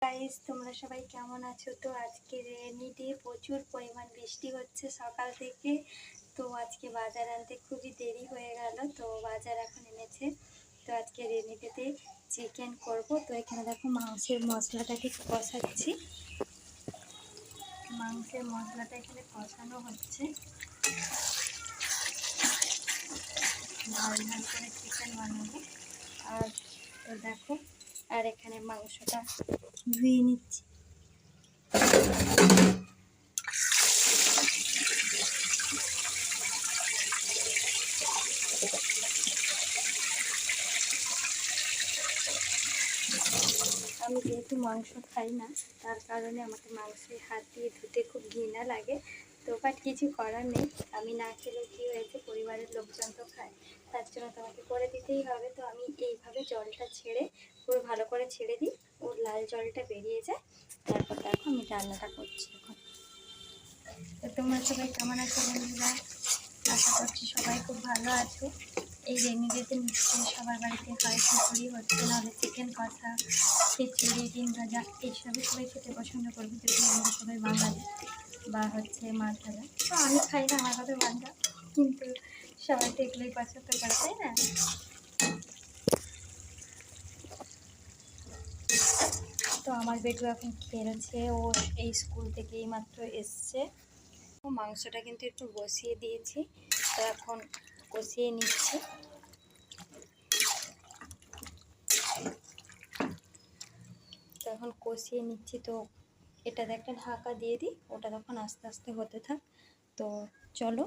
Guys, তোমরা সবাই কেমন আছো? তো আজকে রেনি ডে, প্রচুর পরিমাণ বৃষ্টি হচ্ছে সকাল থেকে। তো আজকে বাজার আনতে খুবই দেরি হয়ে গেল, তো বাজার এখন এনেছে। তো আজকে রেনি ডেতে চিকেন করব। তো এখানে দেখো মাংসের মশলাটাকে কষাচ্ছি। মাংসের মশলাটা এখানে কষানো হচ্ছে। ঝাল ঝাল করে চিকেন বানাবো। আর তো দেখো, আর এখানে মাংসটা ধুয়ে নিচ্ছি। আমি যেহেতু মাংস খাই না, তার কারণে আমাকে মাংসের হাত দিয়ে ধুতে খুব ঘৃণা লাগে। তো বাট কিছু করার নেই, আমি না খেলেও কী হয়েছে, পরিবারের লোকজন তো খায়, তার জন্য তোমাকে করে দিতেই হবে। তো আমি এইভাবে জলটা ছেড়ে পুরো ভালো করে ছেড়ে দিই, ওর লাল জলটা বেরিয়ে যায়। তারপর দেখো আমি রান্নাটা করছি এখন। তো তোমরা সবাই কেমন আছো বন্ধুরা? আশা করছি সবাই খুব ভালো আছো। এই রেনি ডেতে নিশ্চয়ই সবার বাড়িতে হয় খিচুড়ি হচ্ছে, নাহলে চিকেন কষা, খিচুড়ি, ডিম ভাজা, এইসবই সবাই খেতে পছন্দ করবে, যদি আমরা সবাই বাঙালি। বা হচ্ছে মাছ ভাজা, তো আমি খাই না, আমার কথা বাদ দাও, কিন্তু সবাই তো এগুলোই পছন্দ করে, তাই না? তো আমার বেটু এখন খেলছে, ও এই স্কুল থেকে এইমাত্র এসছে। মাংসটা কিন্তু একটু বসিয়ে দিয়েছি, তো এখন কষিয়ে নিচ্ছি। তো এখন কষিয়ে নিচ্ছি, তো এটাতে একটা ঢাকা দিয়ে দিই, ওটা তখন আস্তে আস্তে হতে থাক। তো চলো।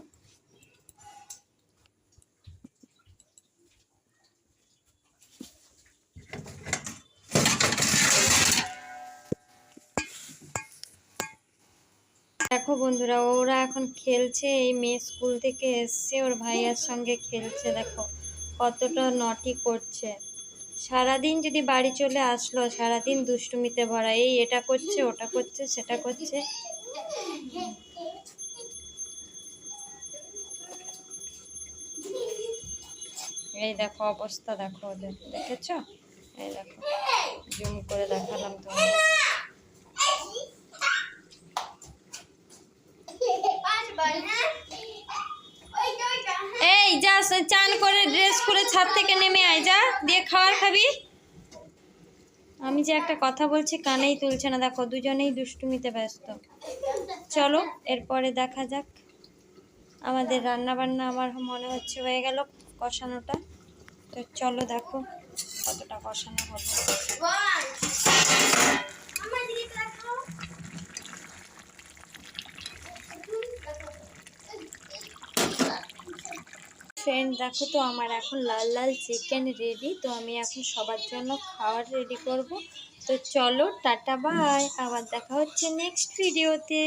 দেখো বন্ধুরা, ওরা এখন খেলছে, এই মেয়ে স্কুল থেকে এসছে, ওর ভাইয়ার সঙ্গে খেলছে। দেখো কতটা নটি করছে। সারাদিন যদি বাড়ি চলে আসলো, সারাদিন দুষ্টুমিতে ভরা, এই এটা করছে, ওটা করছে, সেটা করছে। এই দেখো অবস্থা, দেখো ওদের, দেখেছো? এই দেখো, জুম করে দেখালাম তোমাকে। এই যা, চান করে ড্রেস পরে ছাদ থেকে নেমে আয়, যা, দিয়ে খাবার খাবি। আমি যে একটা কথা বলছি কানেই তুলছে না, দেখো দুজনেই দুষ্টুমিতে ব্যস্ত। চলো এরপরে দেখা যাক। আমাদের রান্না বান্না আমার মনে হচ্ছে হয়ে গেল কষানোটা। তো চলো দেখো কতটা কষানো হলো। ফ্রেন্ড দেখো, তো আমার এখন লাল লাল চিকেন রেডি। তো আমি এখন সবার জন্য খাবার রেডি করব। তো চলো টাটা বাই, আবার দেখা হচ্ছে নেক্সট ভিডিওতে।